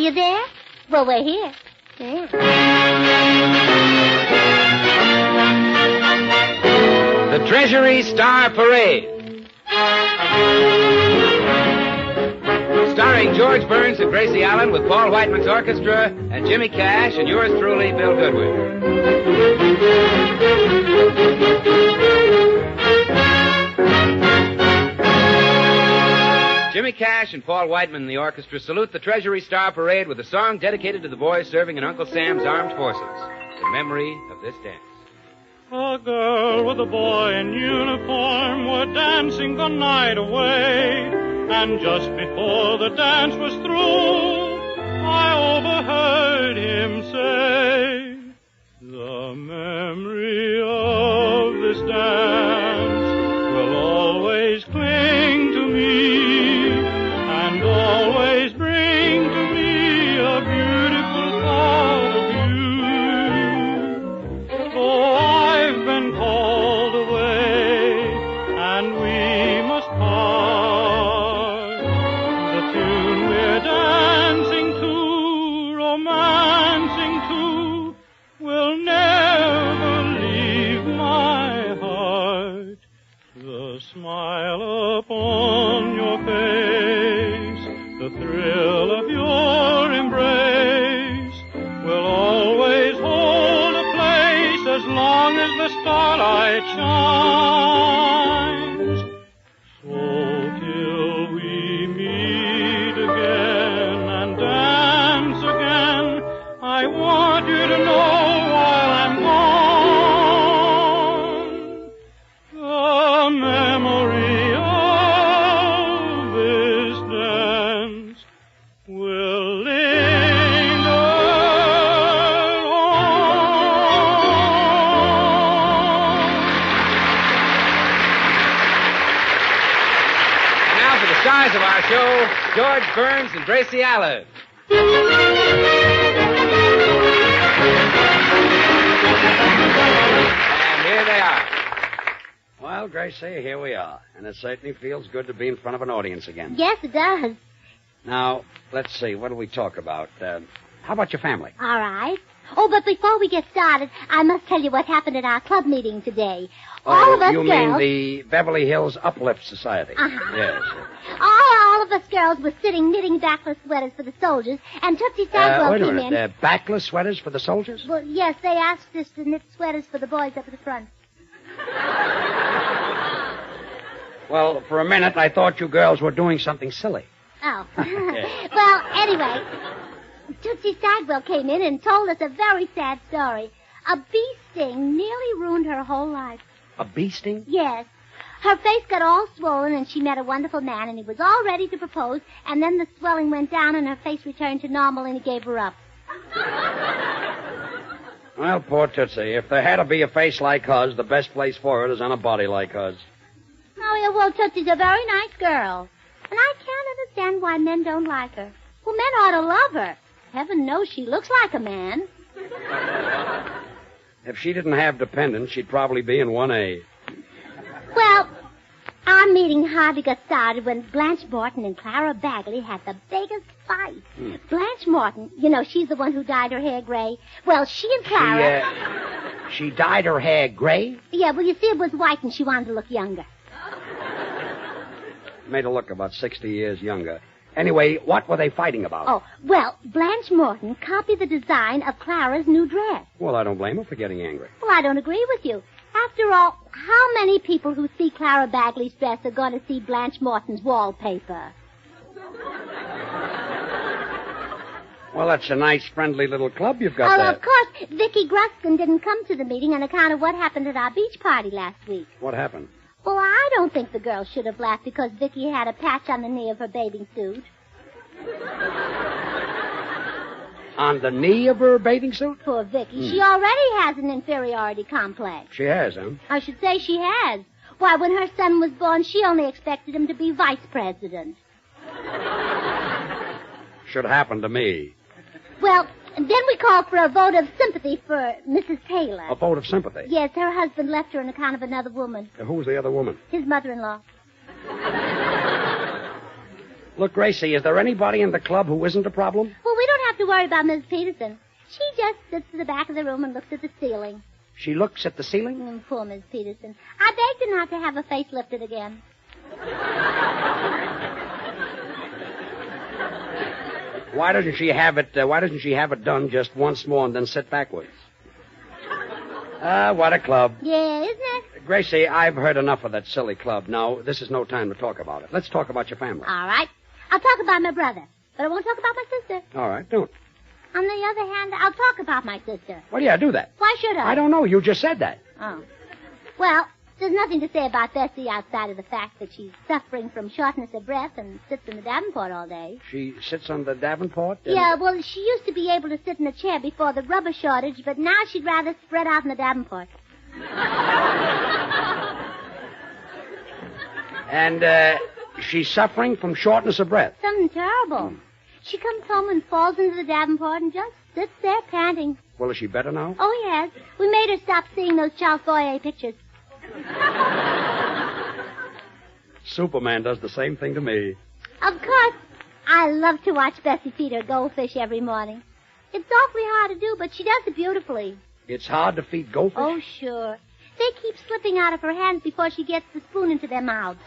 you there? Well, we're here. Yeah. The Treasury Star Parade. Starring George Burns and Gracie Allen with Paul Whiteman's orchestra and Jimmy Cash and yours truly, Bill Goodwin. Jimmy Cash and Paul Whiteman and the orchestra salute the Treasury Star Parade with a song dedicated to the boys serving in Uncle Sam's armed forces in memory of this dance. A girl with a boy in uniform were dancing the night away, and just before the dance was through, I overheard him say, the memory of this dance will always cling to me, and always bring to me a beautiful thought of you. Oh, I've been called away, and we must part. The tune we're dancing to, romancing to, will never leave my heart. The smile upon your face, the thrill of your embrace, will always hold a place as long as the starlight shines. So till we meet again and dance again, I want you to know while I'm gone, the memory of this dance will linger on. And now for the stars of our show, George Burns and Gracie Allen. And here they are. Well, Gracie, here we are. And it certainly feels good to be in front of an audience again. Yes, it does. Now, let's see. What do we talk about? How about your family? All right. Oh, but before we get started, I must tell you what happened at our club meeting today. All of us you girls... mean the Beverly Hills Uplift Society? Uh-huh. Yes. All of us girls were sitting knitting backless sweaters for the soldiers, and Tootsie Sagwell Wait a came minute. in. Backless sweaters for the soldiers? Well, yes, they asked us to knit sweaters for the boys up at the front. Well, for a minute, I thought you girls were doing something silly. Oh. Well, anyway, Tootsie Sagwell came in and told us a very sad story. A bee sting nearly ruined her whole life. A bee sting? Yes. Her face got all swollen, and she met a wonderful man, and he was all ready to propose, and then the swelling went down, and her face returned to normal, and he gave her up. Well, poor Tootsie. If there had to be a face like hers, the best place for it is on a body like hers. Oh, yeah, well, Tootsie's a very nice girl. And I can't understand why men don't like her. Well, men ought to love her. Heaven knows she looks like a man. If she didn't have dependents, she'd probably be in 1A. Well, our meeting hardly got started when Blanche Morton and Clara Bagley had the biggest fight. Blanche Morton, you know, she's the one who dyed her hair gray. Well, she and Clara... She dyed her hair gray? Yeah, well, you see, it was white and she wanted to look younger. Made her look about 60 years younger. Anyway, what were they fighting about? Oh, well, Blanche Morton copied the design of Clara's new dress. Well, I don't blame her for getting angry. Well, I don't agree with you. After all, how many people who see Clara Bagley's dress are going to see Blanche Morton's wallpaper? Well, that's a nice, friendly little club you've got Oh, there. of course, Vicky Gruskin didn't come to the meeting on account of what happened at our beach party last week. What happened? Well, I don't think the girls should have laughed because Vicky had a patch on the knee of her bathing suit. On the knee of her bathing suit? Poor Vicky. She already has an inferiority complex. She has, huh? I should say she has. Why, when her son was born, she only expected him to be vice president. Should happen to me. Well, then we called for a vote of sympathy for Mrs. Taylor. A vote of sympathy? Yes, her husband left her on account of another woman. Who's the other woman? His mother-in-law. Look, Gracie, is there anybody in the club who isn't a problem? Well, we don't have to worry about Miss Peterson. She just sits in the back of the room and looks at the ceiling. She looks at the ceiling? Poor Miss Peterson. I begged her not to have her face lifted again. Why doesn't she have it done just once more and then sit backwards? What a club. Yeah, isn't it? Gracie, I've heard enough of that silly club. Now, this is no time to talk about it. Let's talk about your family. All right. I'll talk about my brother, but I won't talk about my sister. All right, don't. On the other hand, I'll talk about my sister. Well, yeah, do that. Why should I? I don't know. You just said that. Oh. Well, there's nothing to say about Bessie outside of the fact that she's suffering from shortness of breath and sits in the Davenport all day. She sits on the Davenport? Yeah, well, she used to be able to sit in a chair before the rubber shortage, but now she'd rather spread out in the Davenport. And, she's suffering from shortness of breath. Something terrible. She comes home and falls into the Davenport and just sits there panting. Well, is she better now? Oh, yes. We made her stop seeing those Charles Fourier pictures. Superman does the same thing to me. Of course, I love to watch Bessie feed her goldfish every morning. It's awfully hard to do, but she does it beautifully. It's hard to feed goldfish? Oh, sure. They keep slipping out of her hands before she gets the spoon into their mouths.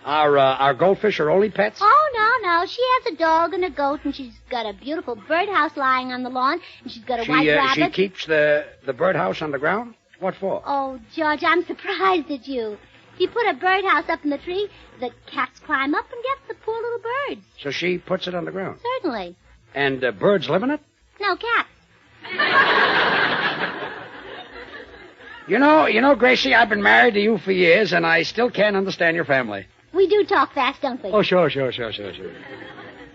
Our goldfish are only pets? Oh, no. She has a dog and a goat, and she's got a beautiful birdhouse lying on the lawn, and she's got a white rabbit. She keeps the birdhouse on the ground? What for? Oh, George, I'm surprised at you. If you put a birdhouse up in the tree, the cats climb up and get the poor little birds. So she puts it on the ground? Certainly. And birds live in it? No, cats. You know, Gracie, I've been married to you for years, and I still can't understand your family. We do talk fast, don't we? Oh, sure.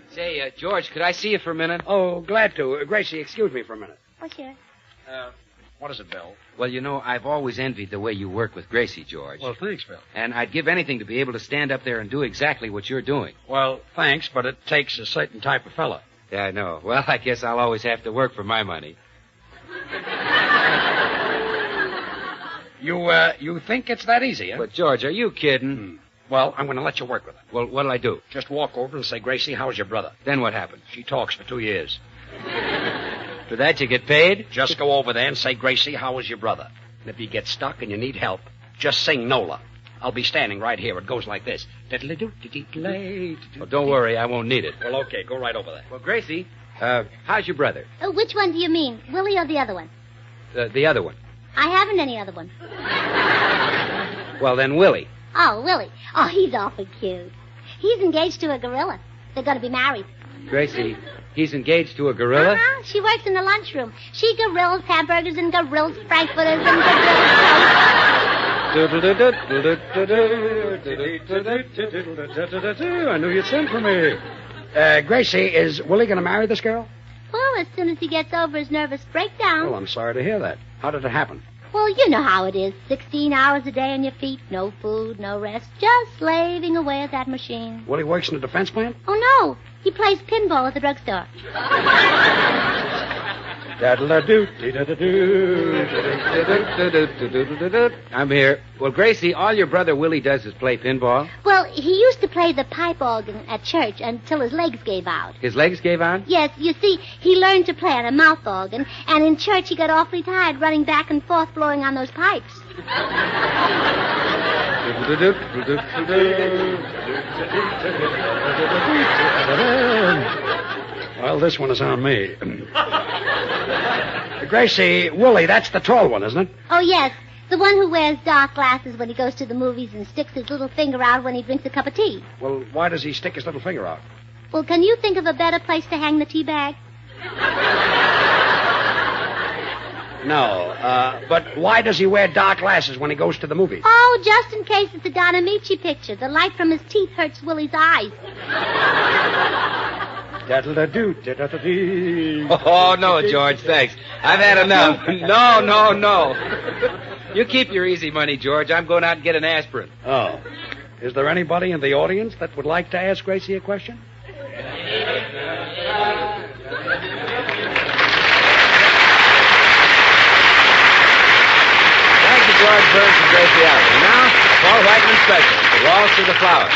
Say, George, could I see you for a minute? Oh, glad to. Gracie, excuse me for a minute. Oh, sure. What is it, Bill? Well, you know, I've always envied the way you work with Gracie, George. Well, thanks, Bill. And I'd give anything to be able to stand up there and do exactly what you're doing. Well, thanks, but it takes a certain type of fella. Yeah, I know. Well, I guess I'll always have to work for my money. You think it's that easy, huh? But, George, are you kidding? Well, I'm going to let you work with her. Well, what'll I do? Just walk over and say, Gracie, how's your brother? Then what happens? She talks for 2 years. For that you get paid? Just go over there and say, Gracie, how is your brother? And if you get stuck and you need help, just sing Nola. I'll be standing right here. It goes like this. Oh, don't worry, I won't need it. Well, okay, go right over there. Well, Gracie, how's your brother? Which one do you mean, Willie or the other one? The other one. I haven't any other one. Well, then Willie. Oh, Willie. Oh, he's awfully cute. He's engaged to a gorilla. They're going to be married. Gracie, he's engaged to a gorilla? Uh-huh. She works in the lunchroom. She grills hamburgers and grills frankfurters and I knew you'd send for me. Gracie, is Willie going to marry this girl? Well, as soon as he gets over his nervous breakdown. Well, I'm sorry to hear that. How did it happen? Well, you know how it is. 16 hours a day on your feet, no food, no rest, just slaving away at that machine. Willie works in a defense plant? Oh, no. He plays pinball at the drugstore. I'm here. Well, Gracie, all your brother Willie does is play pinball. Well, he used to play the pipe organ at church until his legs gave out. His legs gave out? Yes, you see, he learned to play on a mouth organ, and in church he got awfully tired running back and forth blowing on those pipes. Well, this one is on me. Gracie, Willie, that's the tall one, isn't it? Oh, yes. The one who wears dark glasses when he goes to the movies and sticks his little finger out when he drinks a cup of tea. Well, why does he stick his little finger out? Well, can you think of a better place to hang the tea bag? No, but why does he wear dark glasses when he goes to the movies? Oh, just in case it's a Don Amici picture. The light from his teeth hurts Willie's eyes. Oh, no, George, thanks. I've had enough. No. You keep your easy money, George. I'm going out and get an aspirin. Oh. Is there anybody in the audience that would like to ask Gracie a question? Thank you, George Burns and Gracie Allen. And now, Paul Whiteman special, The Waltz of the Flowers.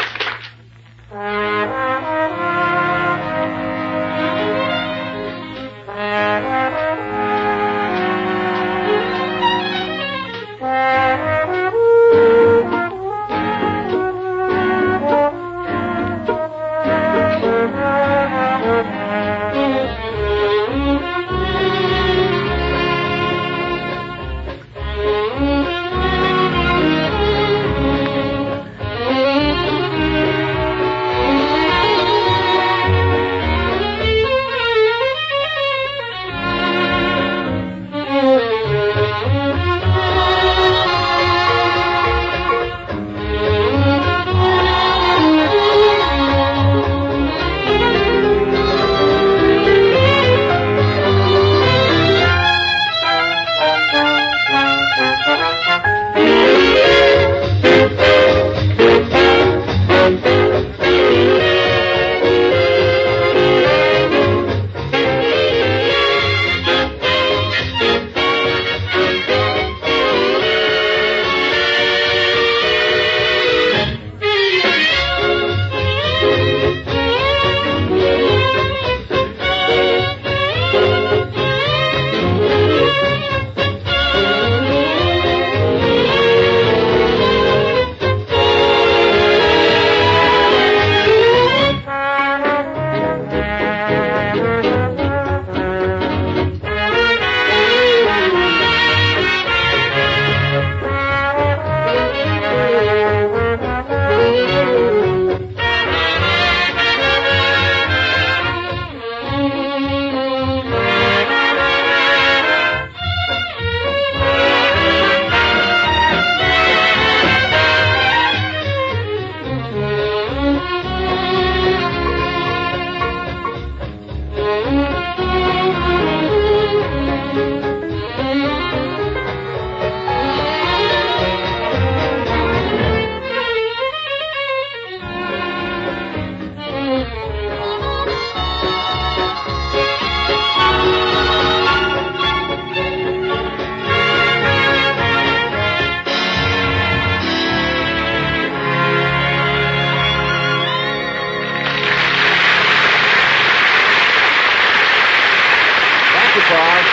Paul.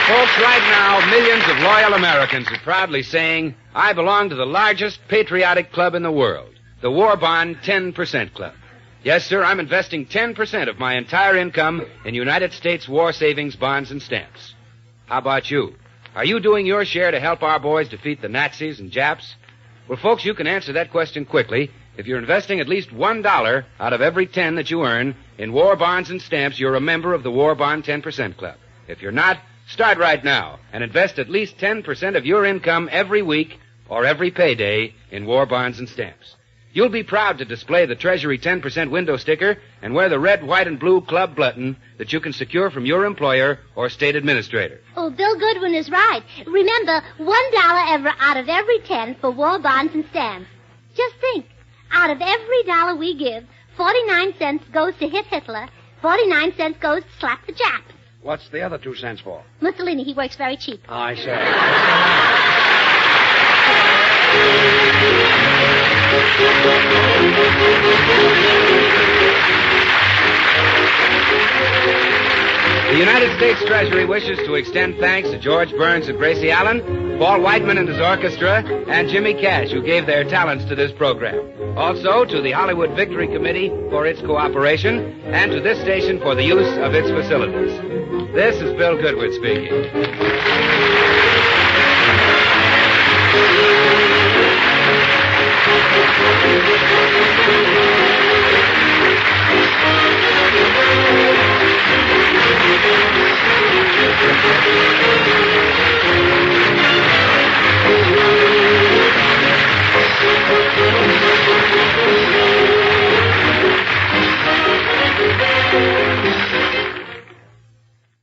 Folks, right now, millions of loyal Americans are proudly saying, I belong to the largest patriotic club in the world, the War Bond 10% Club. Yes, sir, I'm investing 10% of my entire income in United States war savings bonds and stamps. How about you? Are you doing your share to help our boys defeat the Nazis and Japs? Well, folks, you can answer that question quickly. If you're investing at least $1 out of every 10 that you earn in war bonds and stamps, you're a member of the War Bond 10% Club. If you're not, start right now and invest at least 10% of your income every week or every payday in war bonds and stamps. You'll be proud to display the Treasury 10% window sticker and wear the red, white, and blue club button that you can secure from your employer or state administrator. Oh, Bill Goodwin is right. Remember, $1 out of every 10 for war bonds and stamps. Just think, out of every dollar we give, 49 cents goes to hit Hitler, 49 cents goes to slap the Japs. What's the other 2 cents for? Mussolini, he works very cheap. I say. The United States Treasury wishes to extend thanks to George Burns and Gracie Allen, Paul Whiteman and his orchestra, and Jimmy Cash, who gave their talents to this program. Also to the Hollywood Victory Committee for its cooperation, and to this station for the use of its facilities. This is Bill Goodwin speaking.